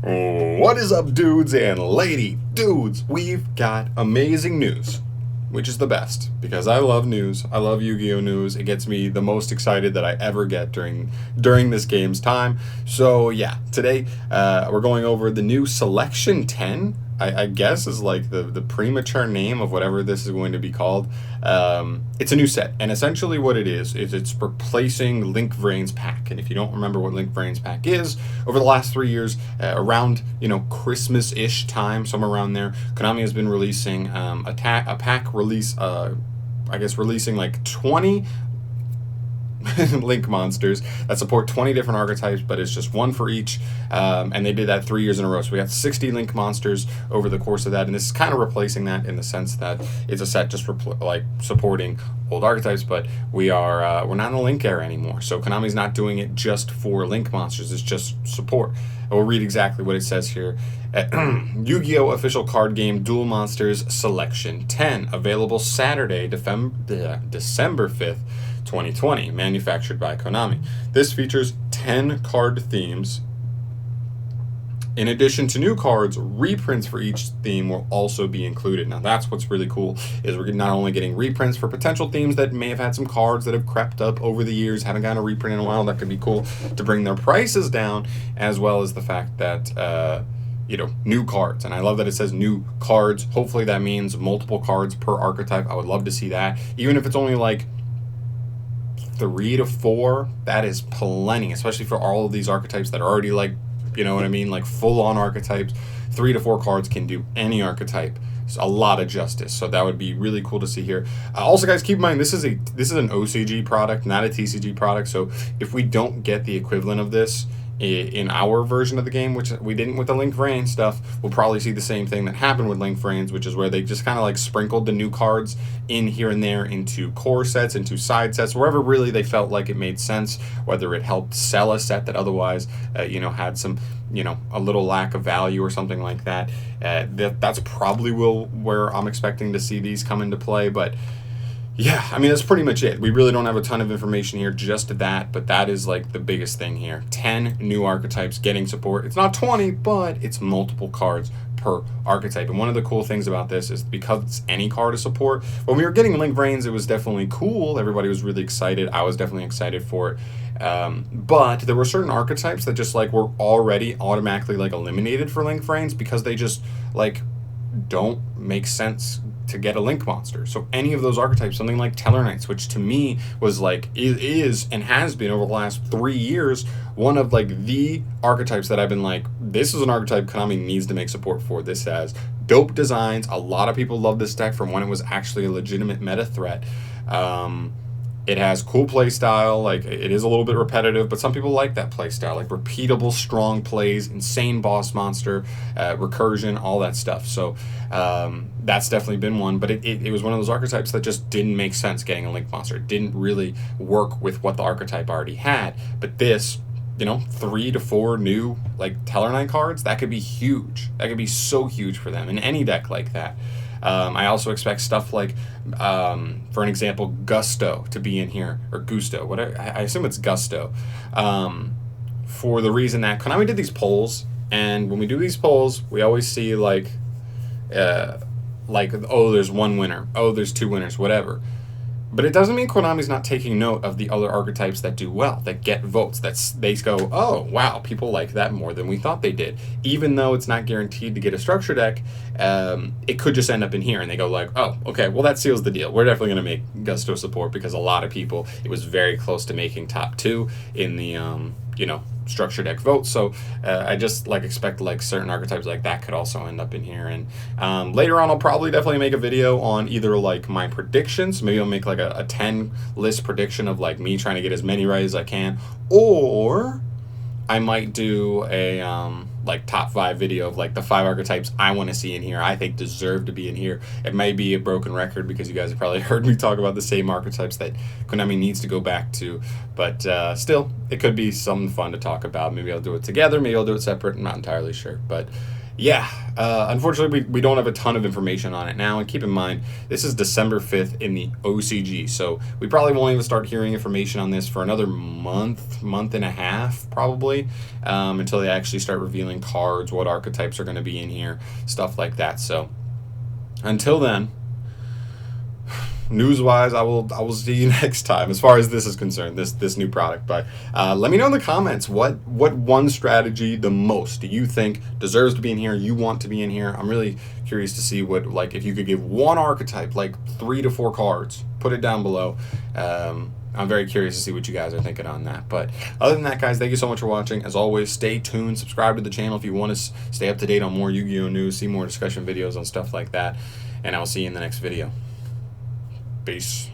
What is up, dudes and lady dudes? We've got amazing news, which is the best because I love news. I love Yu-Gi-Oh news. It gets me the most excited that I ever get during this game's time. So yeah, today we're going over the new Selection 10. I guess is like the premature name of whatever this is going to be called. It's a new set, and essentially what it is it's replacing Link Vrain's pack. And if you don't remember what Link Vrain's pack is, over the last 3 years, around Christmas-ish time, somewhere around there, Konami has been releasing a pack release. I guess releasing like 20 Link monsters that support 20 different archetypes, but it's just one for each, and they did that 3 years in a row. So we got 60 Link monsters over the course of that, and this is kind of replacing that in the sense that it's a set just like supporting old archetypes, but we're not in the Link era anymore. So Konami's not doing it just for Link monsters; it's just support. And we'll read exactly what it says here. Yu-Gi-Oh! Official card game Duel Monsters Selection 10, available Saturday, December 5th. 2020, manufactured by Konami. This features 10 card themes. In addition to new cards, reprints for each theme will also be included. Now that's what's really cool, is we're not only getting reprints for potential themes that may have had some cards that have crept up over the years, haven't gotten a reprint in a while, that could be cool to bring their prices down, as well as the fact that new cards. And I love that it says new cards. Hopefully that means multiple cards per archetype. I would love to see that. Even if it's only like 3 to 4, that is plenty, especially for all of these archetypes that are already like, like full-on archetypes. 3 to 4 cards can do any archetype. It's a lot of justice, so that would be really cool to see here. Also, guys, keep in mind this is an OCG product, not a TCG product. So if we don't get the equivalent of this in our version of the game, which we didn't with the Link Vrain stuff, we'll probably see the same thing that happened with Link Vrain's, which is where they just kind of like sprinkled the new cards in here and there into core sets, into side sets, wherever really they felt like it made sense, whether it helped sell a set that otherwise had some a little lack of value or something like that. That's probably where I'm expecting to see these come into play. But yeah, I mean, that's pretty much it. We really don't have a ton of information here, just that, but that is like the biggest thing here. 10 new archetypes getting support. It's not 20, but it's multiple cards per archetype. And one of the cool things about this is because it's any card of support. When we were getting Link Vrain's, it was definitely cool. Everybody was really excited. I was definitely excited for it. But there were certain archetypes that just like were already automatically like eliminated for Link Vrain's because they just like don't make sense to get a Link monster. So any of those archetypes, something like Tellarknights, which to me was like is and has been over the last 3 years one of like the archetypes that I've been like, this is an archetype Konami needs to make support for. This has dope designs. A lot of people love this deck from when it was actually a legitimate meta threat. It has cool play style. Like, it is a little bit repetitive, but some people like that play style, like repeatable, strong plays, insane boss monster, recursion, all that stuff. So that's definitely been one, but it was one of those archetypes that just didn't make sense getting a Link monster. It didn't really work with what the archetype already had. But this, 3 to 4 new like Tellarknight cards, that could be huge. That could be so huge for them in any deck like that. I also expect stuff like, for an example, Gusto to be in here, or Gusto, whatever. I assume it's Gusto, for the reason that Konami did these polls, and when we do these polls, we always see like, oh, there's one winner, oh, there's 2 winners, whatever. But it doesn't mean Konami's not taking note of the other archetypes that do well, that get votes. They go, oh, wow, people like that more than we thought they did. Even though it's not guaranteed to get a structure deck, it could just end up in here. And they go like, oh, okay, well, that seals the deal. We're definitely going to make Gusto support because a lot of people, it was very close to making top 2 in the, structure deck vote. So I just expect certain archetypes like that could also end up in here. And later on, I'll probably definitely make a video on either my predictions. Maybe I'll make a 10 list prediction of me trying to get as many right as I can, or I might do a top 5 video of the 5 archetypes I want to see in here, I think deserve to be in here. It may be a broken record because you guys have probably heard me talk about the same archetypes that Konami needs to go back to, but still, it could be something fun to talk about. Maybe I'll do it together, maybe I'll do it separate, I'm not entirely sure. But yeah, unfortunately, we don't have a ton of information on it now. And keep in mind, this is December 5th in the OCG. So we probably won't even start hearing information on this for another month and a half, probably, until they actually start revealing cards, what archetypes are going to be in here, stuff like that. So until then, news-wise, I will see you next time as far as this is concerned, this new product. But let me know in the comments what one strategy the most do you think deserves to be in here, you want to be in here. I'm really curious to see what, like, if you could give one archetype like 3 to 4 cards, put it down below. I'm very curious to see what you guys are thinking on that. But other than that, guys, thank you so much for watching. As always, stay tuned, subscribe to the channel if you want to stay up to date on more Yu-Gi-Oh news, see more discussion videos on stuff like that, and I'll see you in the next video. Peace.